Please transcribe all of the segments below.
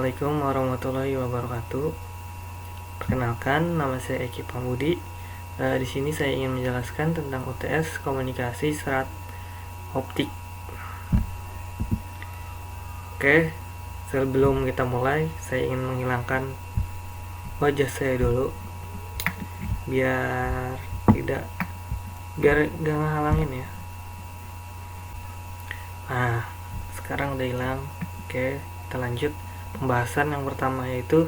Assalamualaikum warahmatullahi wabarakatuh. Perkenalkan, nama saya Eki Pambudi. Di sini saya ingin menjelaskan tentang UTS komunikasi serat optik. Oke, sebelum kita mulai, saya ingin menghilangkan wajah saya dulu, biar gak ngehalangin ya. Nah, sekarang udah hilang. Oke, kita lanjut. Pembahasan yang pertama itu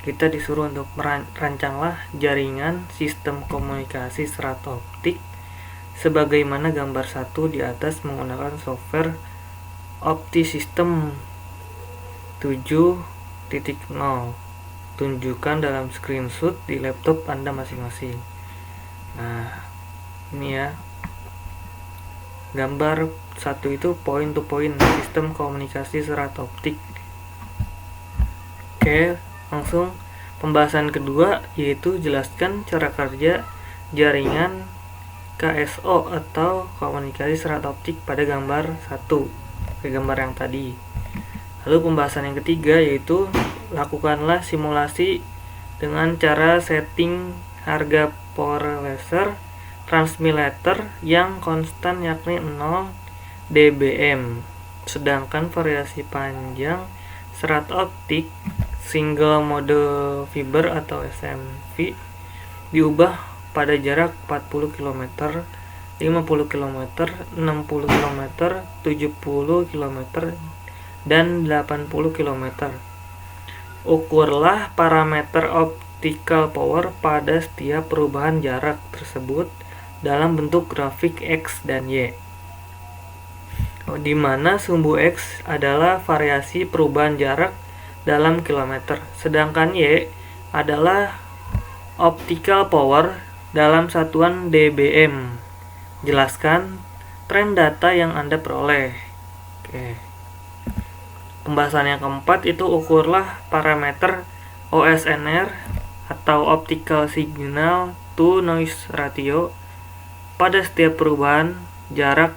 kita disuruh untuk merancanglah jaringan sistem komunikasi serat optik sebagaimana gambar 1 di atas menggunakan software OptiSystem 7.0. Tunjukkan dalam screenshot di laptop Anda masing-masing. Nah, ini ya. Gambar 1 itu point to point sistem komunikasi serat optik. Oke, langsung pembahasan kedua, yaitu jelaskan cara kerja jaringan KSO atau komunikasi serat optik pada gambar 1, gambar yang tadi. Lalu pembahasan yang ketiga, yaitu lakukanlah simulasi dengan cara setting harga power laser transmitter yang konstan yakni 0 dBm, sedangkan variasi panjang serat optik single mode fiber atau SMV diubah pada jarak 40 km, 50 km, 60 km, 70 km, dan 80 km. Ukurlah parameter optical power pada setiap perubahan jarak tersebut dalam bentuk grafik X dan Y, di mana sumbu X adalah variasi perubahan jarak dalam kilometer, sedangkan Y adalah optical power dalam satuan dBm. Jelaskan tren data yang Anda peroleh. Oke. Pembahasan yang keempat itu ukurlah parameter OSNR atau optical signal to noise ratio pada setiap perubahan jarak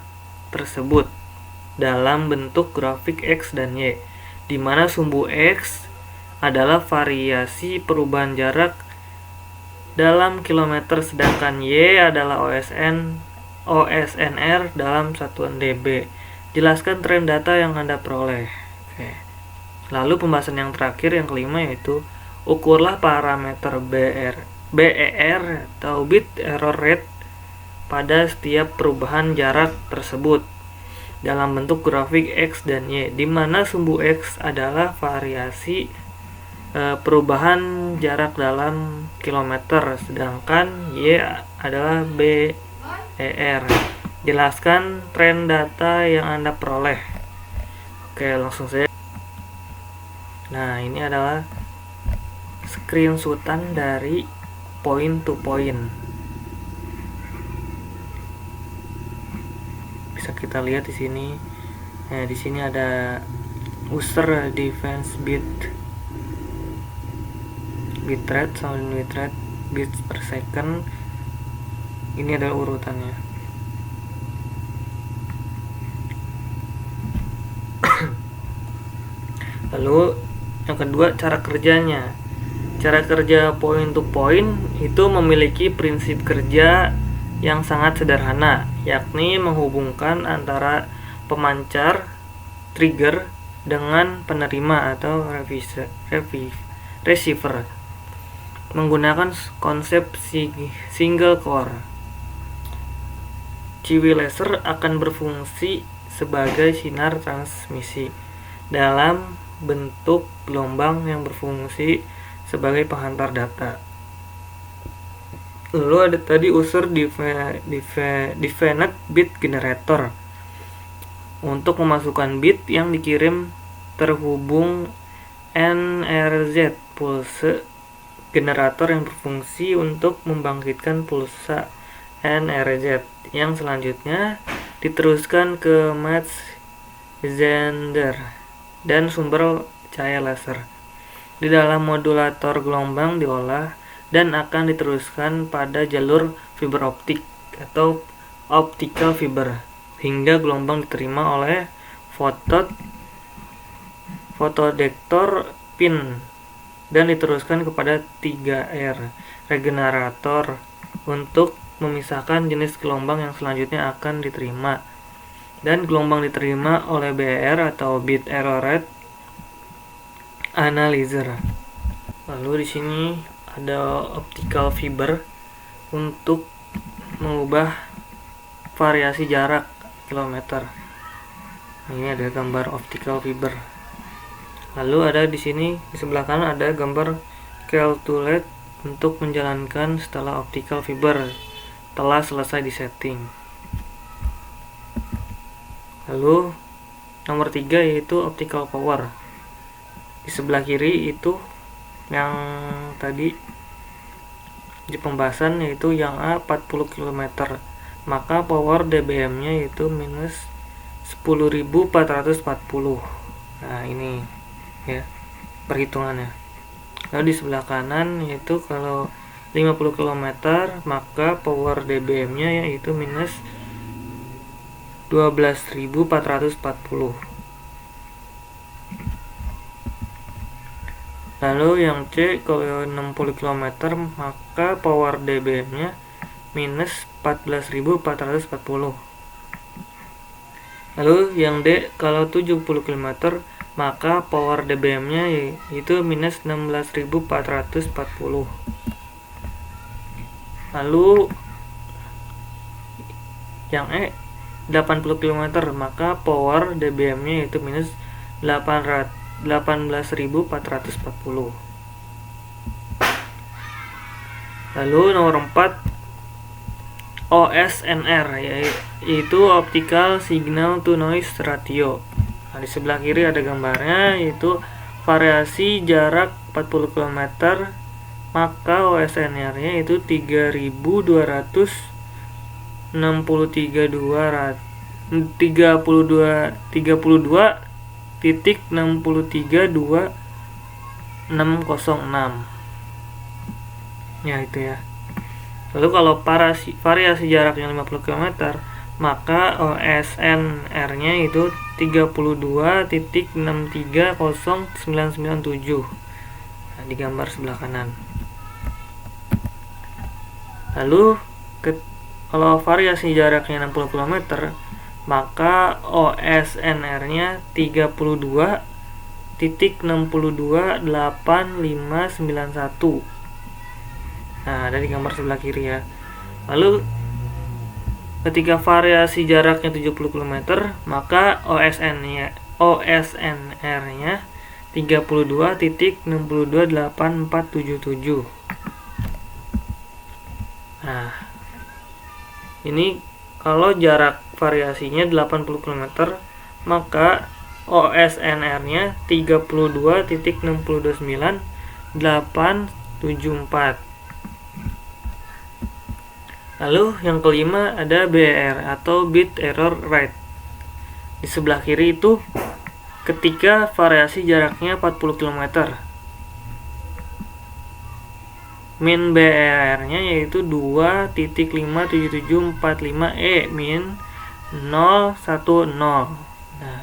tersebut dalam bentuk grafik X dan Y, di mana sumbu X adalah variasi perubahan jarak dalam kilometer, sedangkan Y adalah OSNR dalam satuan dB. Jelaskan tren data yang Anda peroleh. Oke. Lalu pembahasan yang terakhir, yang kelima, yaitu ukurlah parameter BER atau bit error rate pada setiap perubahan jarak tersebut dalam bentuk grafik X dan Y, di mana sumbu X adalah variasi perubahan jarak dalam kilometer, sedangkan Y adalah BER. Jelaskan tren data yang Anda peroleh. Oke, langsung saja. Nah, ini adalah screenshotan dari point to point. Bisa kita lihat di sini. Nah, di sini ada user defense bitrate, sound bitrate, bits per second. Ini adalah urutannya. Lalu yang kedua, cara kerjanya. Cara kerja point to point itu memiliki prinsip kerja yang sangat sederhana, yakni menghubungkan antara pemancar trigger dengan penerima atau receiver menggunakan konsep single core. Ciwi laser akan berfungsi sebagai sinar transmisi dalam bentuk gelombang yang berfungsi sebagai penghantar data. Lalu ada tadi user definite bit generator untuk memasukkan bit yang dikirim terhubung NRZ pulse generator yang berfungsi untuk membangkitkan pulsa NRZ yang selanjutnya diteruskan ke match sender dan sumber cahaya laser di dalam modulator gelombang diolah dan akan diteruskan pada jalur fiber optik atau optical fiber hingga gelombang diterima oleh fotot fotodektor pin, dan diteruskan kepada 3R regenerator untuk memisahkan jenis gelombang yang selanjutnya akan diterima, dan gelombang diterima oleh BER atau bit error rate analyzer. Lalu di sini ada optical fiber untuk mengubah variasi jarak kilometer. Ini ada gambar optical fiber. Lalu ada di sini di sebelah kanan ada gambar calculate untuk menjalankan setelah optical fiber telah selesai disetting. Lalu nomor 3 yaitu optical power. Di sebelah kiri itu yang tadi di pembahasan, yaitu yang A 40 km, maka power dBm nya yaitu minus 10.440. Nah ini ya perhitungannya. Lalu di sebelah kanan yaitu kalau 50 km maka power dBm nya yaitu minus 12.440. Lalu yang C kalau 60 km maka power dBm nya minus 14.440. Lalu yang D kalau 70 km maka power dBm nya yaitu minus 16.440. Lalu yang E 80 km maka power dBm nya yaitu minus 18.440. Lalu nomor 4 OSNR yaitu optical signal to noise ratio. Nah, di sebelah kiri ada gambarnya yaitu variasi jarak 40 km maka OSNR nya itu 3263.606. Ya itu ya. Lalu kalau variasi jaraknya 50 km maka OSNR nya itu 32.630.997. Nah, di gambar sebelah kanan. Lalu kalau variasi jaraknya 60 km maka OSNR nya 32.628591. Nah, ada di gambar sebelah kiri ya. Lalu ketika variasi jaraknya 70 km maka OSNR nya 32.628477. Nah, ini kalau jarak variasinya 80 km maka OSNR nya 32.629874. Lalu yang kelima ada BER atau bit error rate. Di sebelah kiri itu ketika variasi jaraknya 40 km. Min BER nya yaitu 2.57745E min 010. Nah,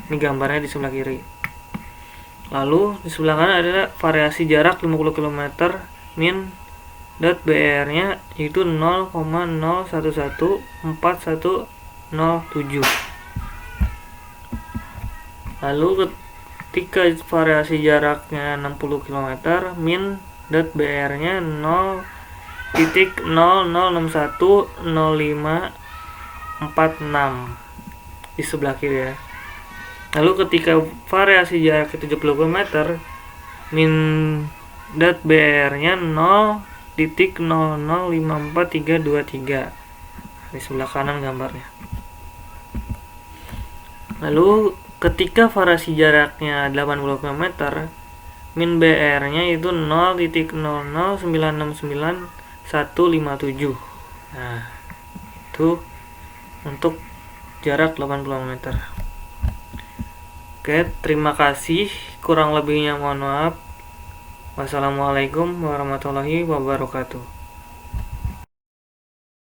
ini gambarnya di sebelah kiri. Lalu di sebelah kanan ada variasi jarak 50 km min BER nya itu 0,011407. Lalu ketika variasi jaraknya 60 km min BER nya 0.00610546 di sebelah kiri ya. Lalu ketika variasi jaraknya 70 km min BER nya 0.0054323 di sebelah kanan gambarnya. Lalu ketika variasi jaraknya 80 km min BR nya itu 0.00969.157. Nah, itu untuk jarak 80 km. Oke, terima kasih, kurang lebihnya mohon maaf. Wassalamualaikum warahmatullahi wabarakatuh.